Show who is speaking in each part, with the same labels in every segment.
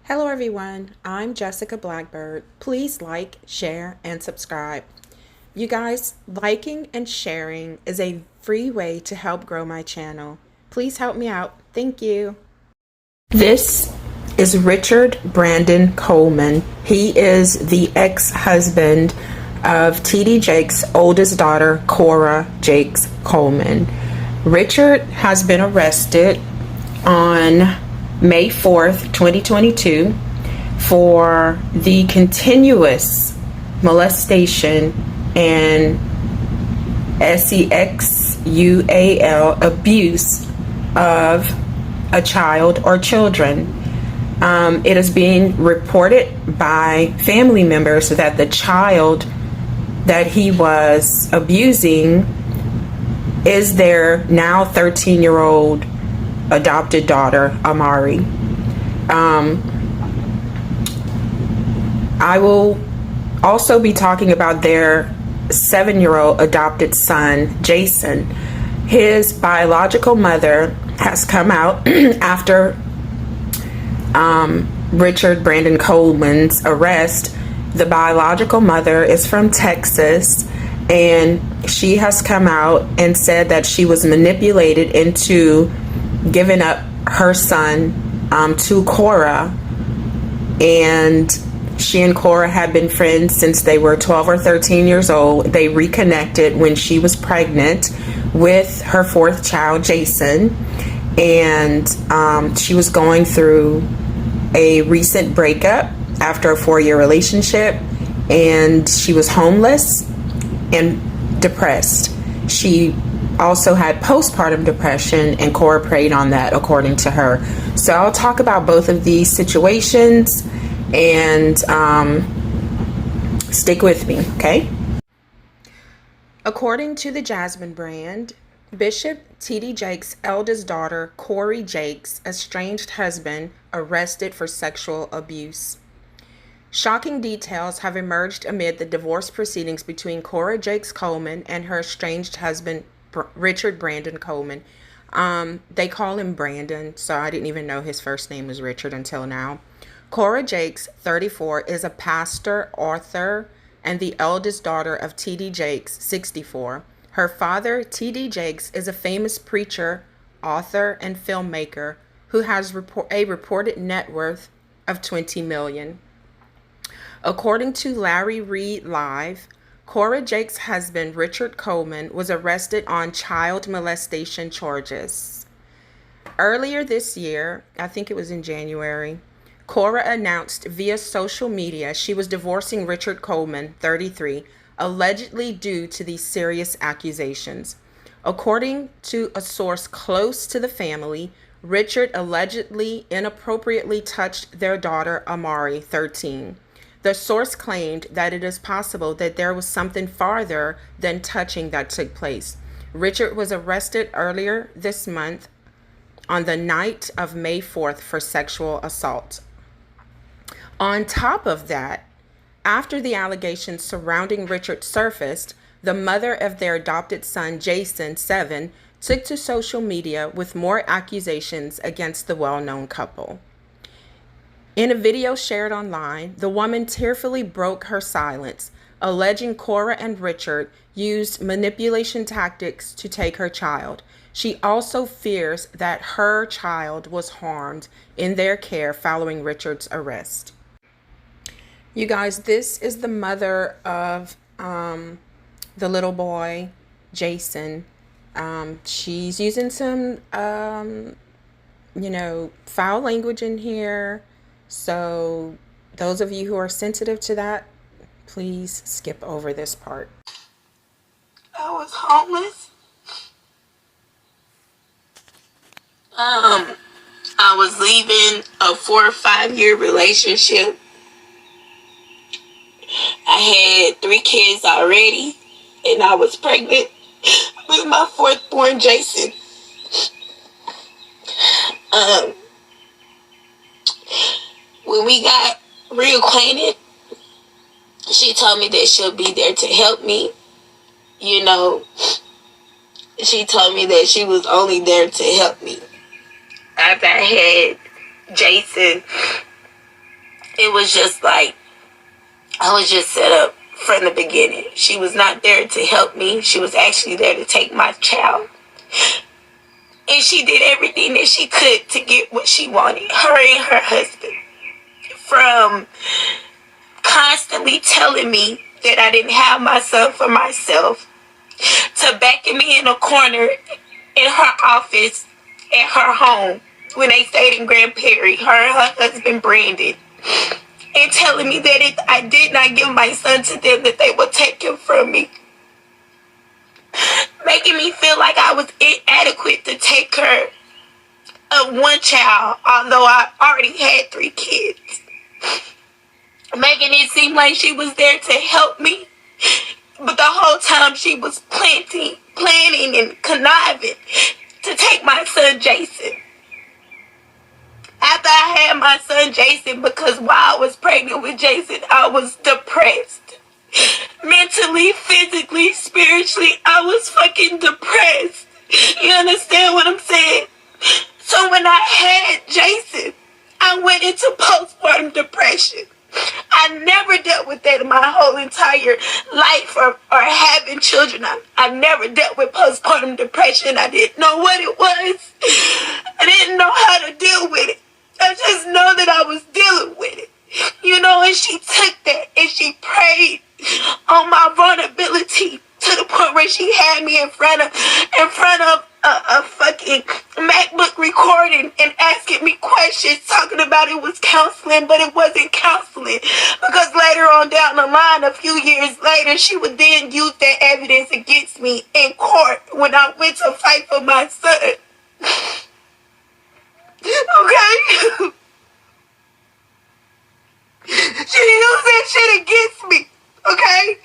Speaker 1: Hello everyone, I'm Jessica Blackbird. Please like, share, and subscribe. You guys, liking and sharing is a free way to help grow my channel. Please help me out. Thank you. This is Richard Brandon Coleman. He is the ex-husband of TD Jakes' oldest daughter, Cora Jakes Coleman. Richard has been arrested on May 4th, 2022 for the continuous molestation and sexual abuse of a child or children. It is being reported by family members that the child that he was abusing is their now 13-year-old adopted daughter, Amari. I will also be talking about their 7-year-old adopted son, Jason. His biological mother has come out after Richard Brandon Coleman's arrest. The biological mother is from Texas, and she has come out and said that she was manipulated into giving up her son to Cora, and she and Cora had been friends since they were 12 or 13 years old. They reconnected when she was pregnant with her fourth child, Jason, and she was going through a recent breakup after a 4-year relationship, and she was homeless and depressed. She also had postpartum depression, and Cora preyed on that, according to her. So I'll talk about both of these situations, and stick with me, okay? According to the Jasmine brand, Bishop T.D. Jakes' eldest daughter, Cora Jakes' estranged husband, arrested for sexual abuse. Shocking details have emerged amid the divorce proceedings between Cora Jakes Coleman and her estranged husband, Richard Brandon Coleman. They call him Brandon, so I didn't even know his first name was Richard until now. Cora Jakes, 34, is a pastor, author, and the eldest daughter of T.D. Jakes, 64. Her father, T.D. Jakes, is a famous preacher, author, and filmmaker who has a reported net worth of $20 million. According to Larry Reed Live, Cora Jakes' husband, Richard Coleman, was arrested on child molestation charges. Earlier this year, I think it was in January, Cora announced via social media she was divorcing Richard Coleman, 33, allegedly due to these serious accusations. According to a source close to the family, Richard allegedly inappropriately touched their daughter, Amari, 13. The source claimed that it is possible that there was something farther than touching that took place. Richard was arrested earlier this month on the night of May 4th for sexual assault. On top of that, after the allegations surrounding Richard surfaced, the mother of their adopted son, Jason, 7, took to social media with more accusations against the well-known couple. In a video shared online, the woman tearfully broke her silence, alleging Cora and Richard used manipulation tactics to take her child. She also fears that her child was harmed in their care following Richard's arrest. You guys, this is the mother of the little boy, Jason. She's using some, foul language in here. So those of you who are sensitive to that, please skip over this part.
Speaker 2: I was homeless. I was leaving a 4 or 5 year relationship. I had 3 kids already, and I was pregnant with my 4th born, Jason. When we got reacquainted, she told me that she'll be there to help me. She told me that she was only there to help me. After I had Jason, it was just like I was just set up from the beginning. She was not there to help me. She was actually there to take my child. And she did everything that she could to get what she wanted, her and her husband. From constantly telling me that I didn't have my son for myself, to backing me in a corner in her office at her home when they stayed in Grand Prairie, her and her husband Brandon, and telling me that if I did not give my son to them, that they would take him from me. Making me feel like I was inadequate to take care of one child, although I already had 3 kids. Making it seem like she was there to help me, but the whole time she was planning and conniving to take my son Jason. After I had my son Jason, because while I was pregnant with Jason, I was depressed. Mentally, physically, spiritually, I was fucking depressed. You understand what I'm saying? So when I had Jason, I went into postpartum depression. I never dealt with that in my whole entire life or having children. I never dealt with postpartum depression. I didn't know what it was. I didn't know how to deal with it. I just know that I was dealing with it. You know, and she took that and she prayed on my vulnerability to the point where she had me in front of a fucking MacBook recording and asking me questions, talking about it was counseling, but it wasn't counseling, because later on down the line, a few years later, she would then use that evidence against me in court when I went to fight for my son. Okay? She used that shit against me. Okay?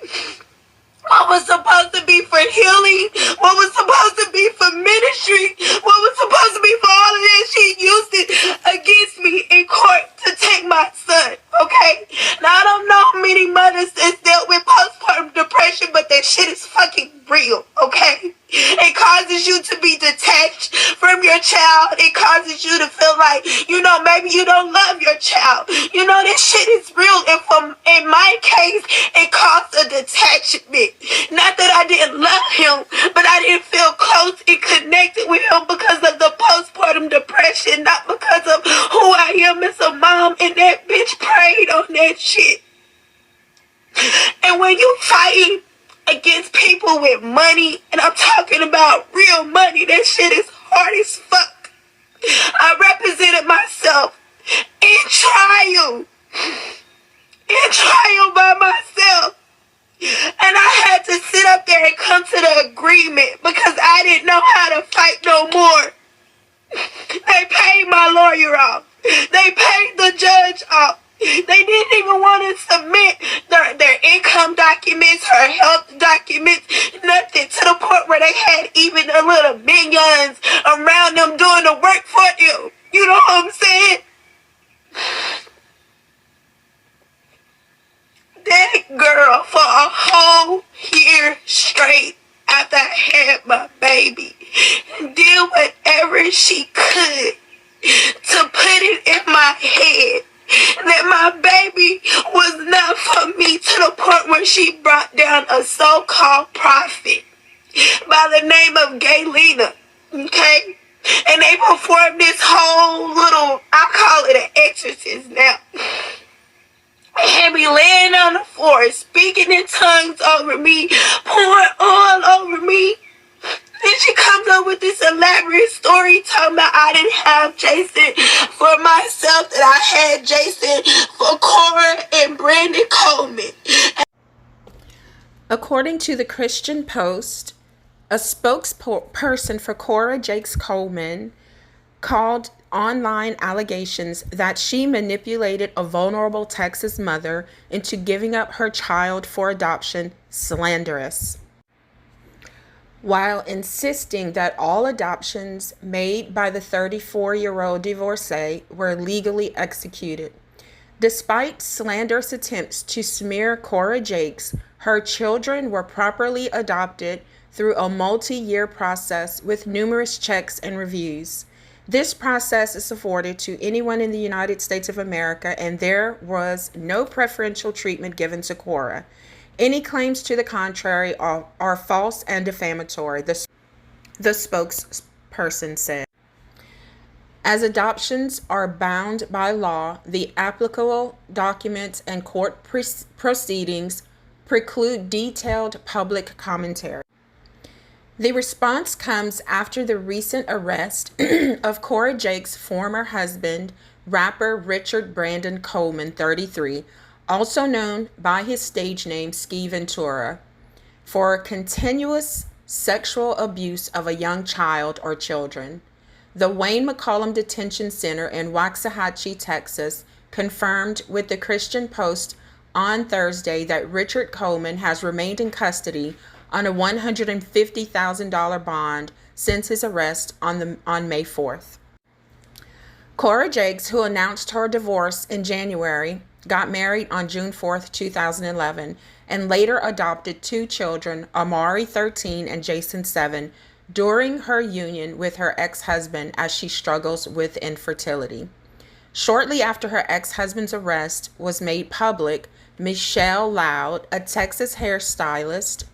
Speaker 2: What was supposed to be for healing, what was supposed to be for ministry, what was supposed to be for all of that, she used it against me in court to take my son, okay? Now, I don't know many mothers that's dealt with postpartum depression, but that shit is fucking real, okay? It causes you to be detached from your child. It causes you to feel like, you know, maybe you don't love your child. You know, this shit is real. And in my case, it caused a detachment. Not that I didn't love him, but I didn't feel close and connected with him because of the postpartum depression, not because of who I am as a mom. And that bitch prayed on that shit. And when you fight against people with money, and I'm talking about real money, that shit is hard as fuck. I represented myself in trial by myself, and I had to sit up there and come to the agreement because I didn't know how to fight no more. They paid my lawyer off. They paid the judge off. They didn't even want to submit their income documents, her health documents, nothing, to the point where they had even the little minions around them doing the work for them. You know what I'm saying? That girl, for a whole year straight after I had my baby, did whatever she could to put it in my head that my baby was not for me, to the point where she brought down a so-called prophet by the name of Gaylena, okay? And they performed this whole little, I call it an exorcist now. They had me laying on the floor, speaking in tongues over me, pouring oil over me. Then she comes up with this elaborate story talking about I didn't have Jason for myself, that I had Jason for Cora and Brandon Coleman.
Speaker 1: According to the Christian Post, a spokesperson for Cora Jakes Coleman called online allegations that she manipulated a vulnerable Texas mother into giving up her child for adoption slanderous, while insisting that all adoptions made by the 34-year-old divorcee were legally executed. Despite slanderous attempts to smear Cora Jakes, her children were properly adopted through a multi-year process with numerous checks and reviews. This process is afforded to anyone in the United States of America, and there was no preferential treatment given to Cora. Any claims to the contrary are false and defamatory, the spokesperson said. As adoptions are bound by law, the applicable documents and court proceedings preclude detailed public commentary. The response comes after the recent arrest of Cora Jakes' former husband, rapper Richard Brandon Coleman, 33, also known by his stage name Ski Ventura, for continuous sexual abuse of a young child or children. The Wayne McCollum Detention Center in Waxahachie, Texas, confirmed with the Christian Post on Thursday that Richard Coleman has remained in custody on a $150,000 bond since his arrest on May 4th. Cora Jakes, who announced her divorce in January, got married on June 4th, 2011, and later adopted two children, Amari, 13, and Jason, 7, during her union with her ex-husband as she struggles with infertility. Shortly after her ex-husband's arrest was made public, Michelle Loud, a Texas hairstylist,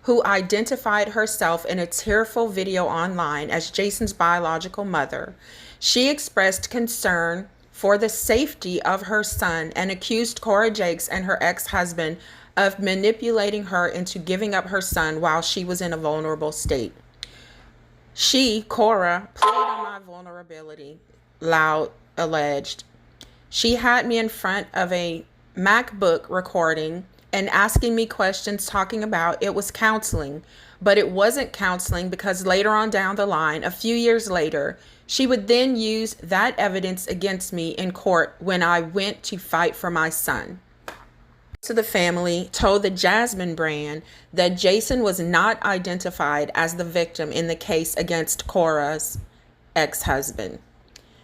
Speaker 1: who identified herself in a tearful video online as Jason's biological mother, she expressed concern for the safety of her son and accused Cora Jakes and her ex-husband of manipulating her into giving up her son while she was in a vulnerable state. She, Cora, played on my vulnerability, Loud alleged. She had me in front of a MacBook recording and asking me questions talking about it was counseling, but it wasn't counseling because later on down the line, a few years later, she would then use that evidence against me in court when I went to fight for my son. So the family told the Jasmine brand that Jason was not identified as the victim in the case against Cora's ex-husband.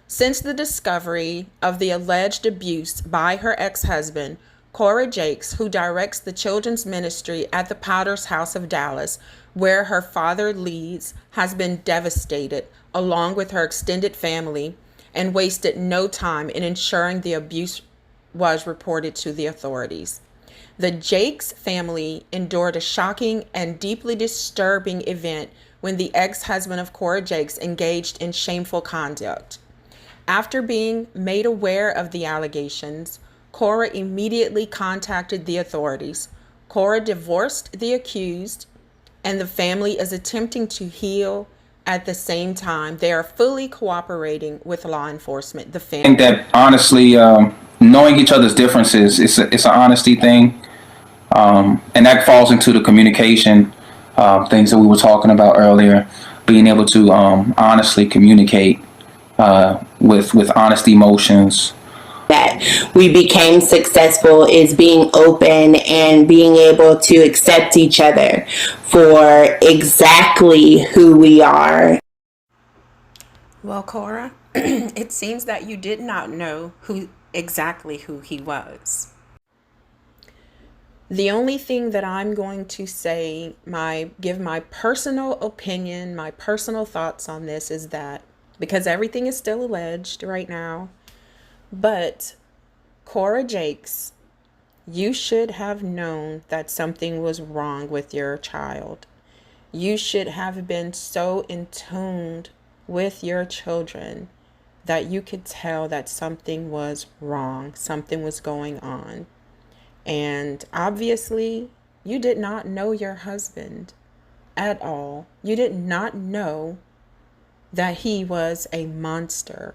Speaker 1: Since the discovery of the alleged abuse by her ex-husband, Cora Jakes, who directs the children's ministry at the Potter's House of Dallas, where her father leads, has been devastated, along with her extended family, and wasted no time in ensuring the abuse was reported to the authorities. The Jakes family endured a shocking and deeply disturbing event when the ex-husband of Cora Jakes engaged in shameful conduct. After being made aware of the allegations, Cora immediately contacted the authorities. Cora divorced the accused, and the family is attempting to heal at the same time. They are fully cooperating with law enforcement. The family.
Speaker 3: I think that honestly, knowing each other's differences, it's an honesty thing, and that falls into the communication things that we were talking about earlier. Being able to honestly communicate with honest emotions.
Speaker 4: That we became successful is being open and being able to accept each other for exactly who we are.
Speaker 1: Well, Cora, it seems that you did not know exactly who he was. The only thing that I'm going to say, give my personal opinion, my personal thoughts on this is that, because everything is still alleged right now, but Cora Jakes, you should have known that something was wrong with your child. You should have been so in tune with your children that you could tell that something was wrong, something was going on. And obviously, you did not know your husband at all. You did not know that he was a monster.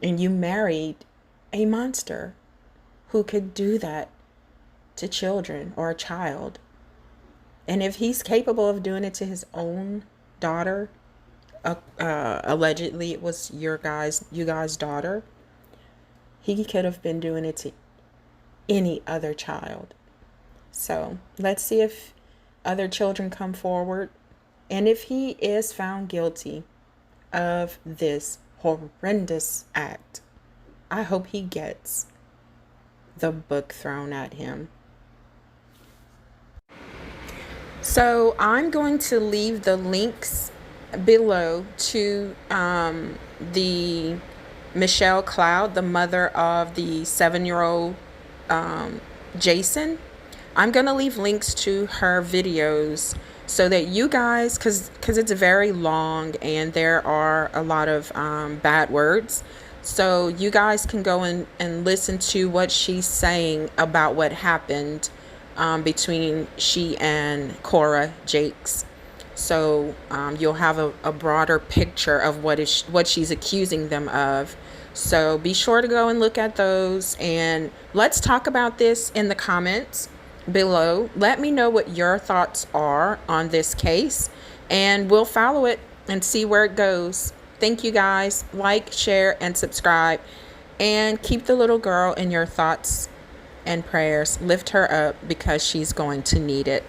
Speaker 1: And you married a monster who could do that to children or a child. And if he's capable of doing it to his own daughter, allegedly it was you guys' daughter, he could have been doing it to any other child. So let's see if other children come forward. And if he is found guilty of this horrendous act, I hope he gets the book thrown at him. So I'm going to leave the links below to the Michelle Cloud, the mother of the 7-year-old Jason. I'm going to leave links to her videos so that you guys, because it's very long and there are a lot of bad words. So you guys can go and listen to what she's saying about what happened between she and Cora Jakes. So you'll have a broader picture of what she's accusing them of. So be sure to go and look at those, and let's talk about this in the comments below. Let me know what your thoughts are on this case, and we'll follow it and see where it goes. Thank you guys. Like, share, and subscribe, and keep the little girl in your thoughts and prayers. Lift her up because she's going to need it.